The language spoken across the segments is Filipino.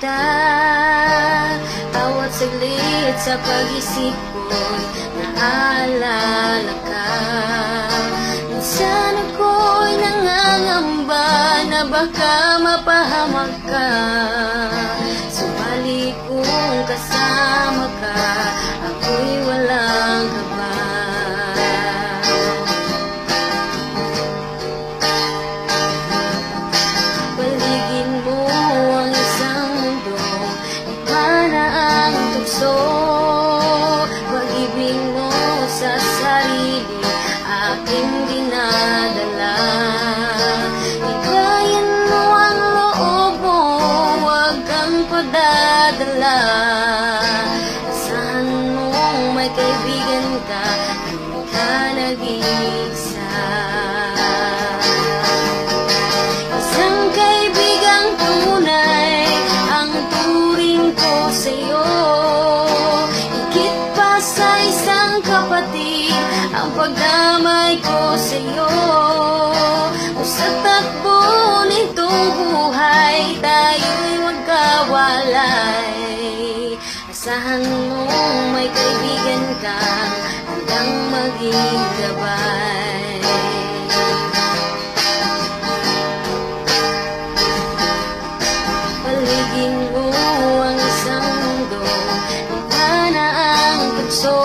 kita. Bawat saglit sa pag-isip ko'y naalala ka. Minsan ako'y nangangamba na baka mapahamak ka. Subalit kung kasama ka, ako'y walang kaba. Paligid mo ang isang mundo, iba na ang tukso. Pag-ibig mo sa sarili, aking dinadala. Higayan mo ang loob mo, huwag kang padadala. Asahan mong may kaibigan ka, hindi ka nag-iisa. Isang kaibigang tunay ang turing ko sa'yo. Higit pa sa isang kapatid ang pagdamay ko sa'yo. O sa takbo nitong buhay, tayo'y magkawalay. Asahan mong may kaibigan ka, handang maging gabay. Paligid mo ang isang mundo, iba na ang tukso.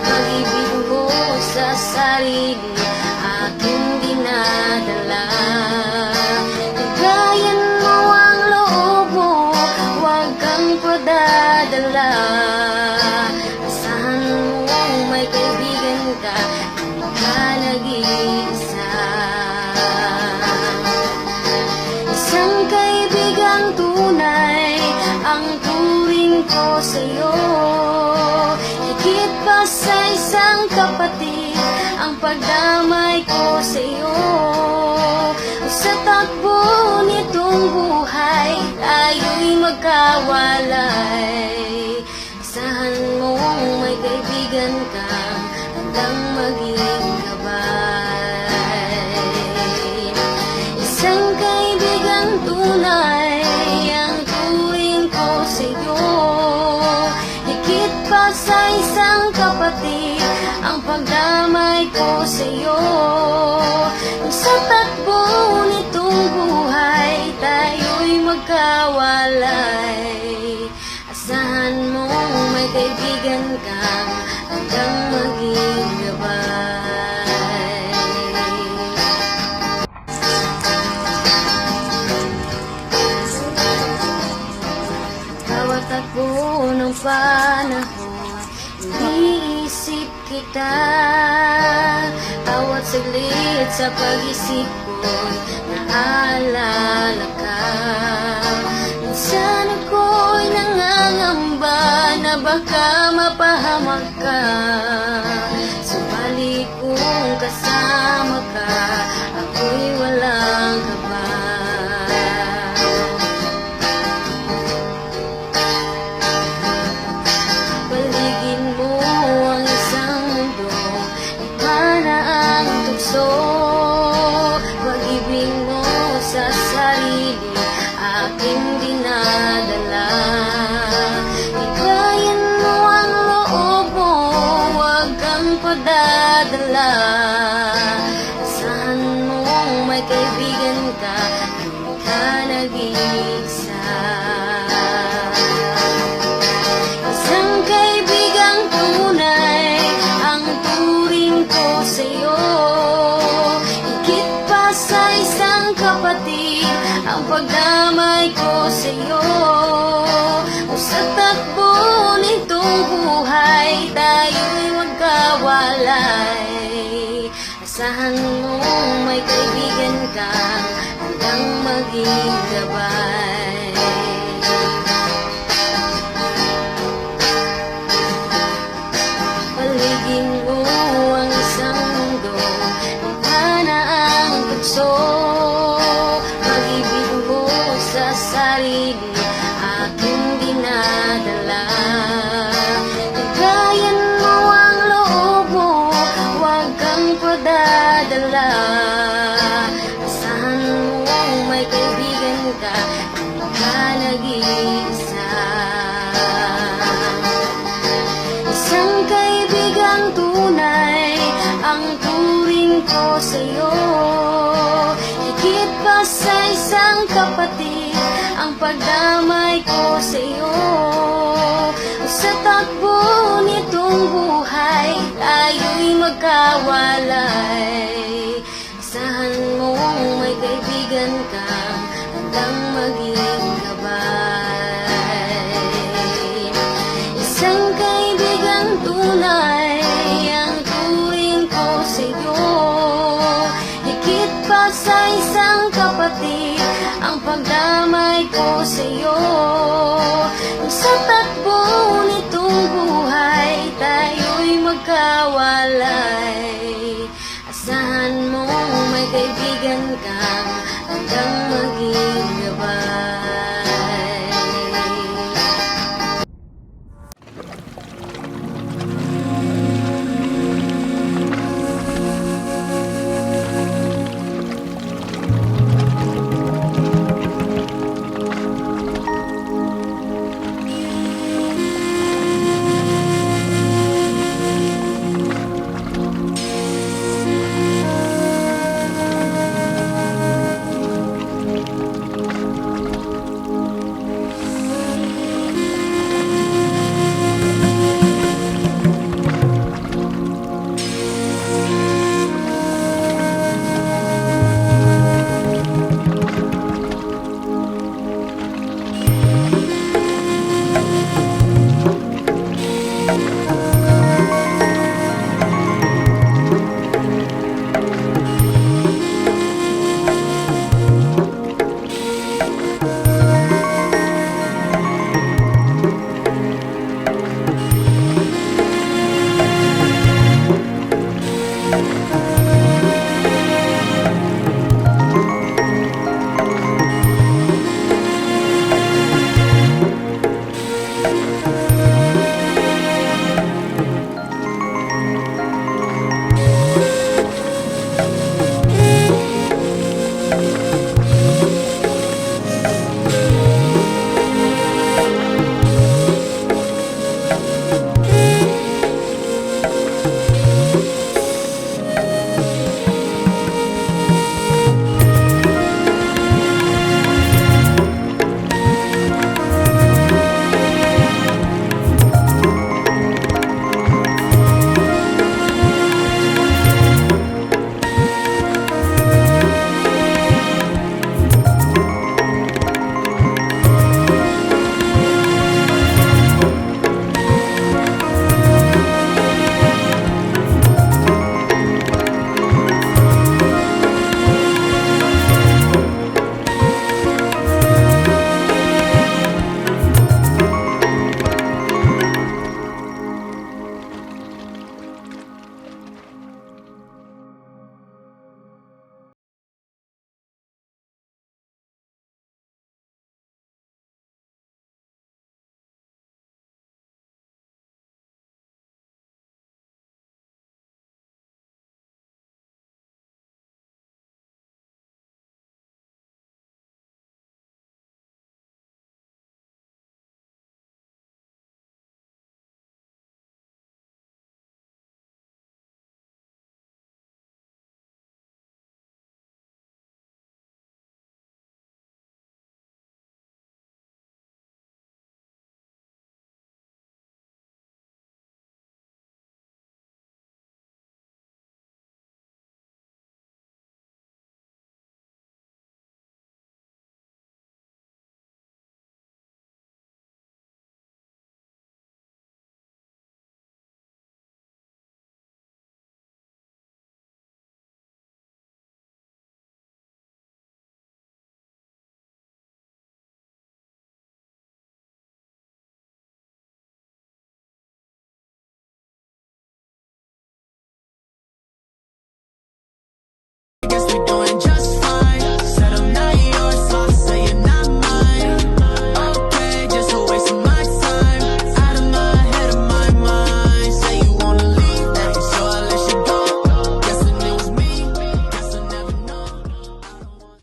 Pag-ibig mo sa sarili, aking dinadala. Higayan mo ang loob mo, huwag kang padadala. Asahan mong may kaibigan ka, hindi ka nag-iisa. Isang kaibigang tunay ang turing ko sa'yo. Higit pa sa isang kapatid ang pagdamay ko sa'yo. O sa takbo nitong buhay, tayo'y magkawalay. Asahan mong may kaibigan ka, handang maging gabay. Isang kaibigang tunay ang turing ko sa'yo. Higit pa sa isang kapatid ang pagdamay ko sa'yo. Sa takbo nitong buhay, tayo'y magkawalay. Asahan mong may kaibigan ka, handang maging gabay. Bawat takbo ng panahon, iniisip kita. Bawat saglit sa pag-isip ko'y naalala ka. Minsan ako'y nangangamba na baka mapahamak ka. Subalit kung kasama ka, ako'y walang kaba. Paligid mo ang isang mundo, iba na ang tukso. Pag-ibig mo sa sarili, aking dinadala. Higayan mo ang loob mo, huwag kang padadala. Asahan mong may kaibigan ka, hindi ka nag-iisa. Isang kaibigang tunay ang turing ko sa'yo. Higit pa sa isang kapatid ang pagdamay ko sa'yo. O sa takbo nitong buhay, tayo'y magkawalay. Asahan mong may kaibigan ka, handang maging gabay. Paligid mo ang isang mundo, iba na ang tukso. Pag-ibig mo sa sarili, aking dinadala. Higayan mo ang loob mo, huwag kang padadala. Asahan mong may kaibigan ka, hindi ka nag-iisa. Isang kaibigang tunay ang turing ko sa'yo. Higit pa sa isang kapatid ang pagdamay ko sa'yo. Sa takbo nitong buhay, tayo'y magkawalay. Asahan mong may kaibigan kang handang maging gabay. Isang kaibigang tunay ang turing ko sa'yo. Higit pa sa isang kapatid ang pagdamay ko sa'yo.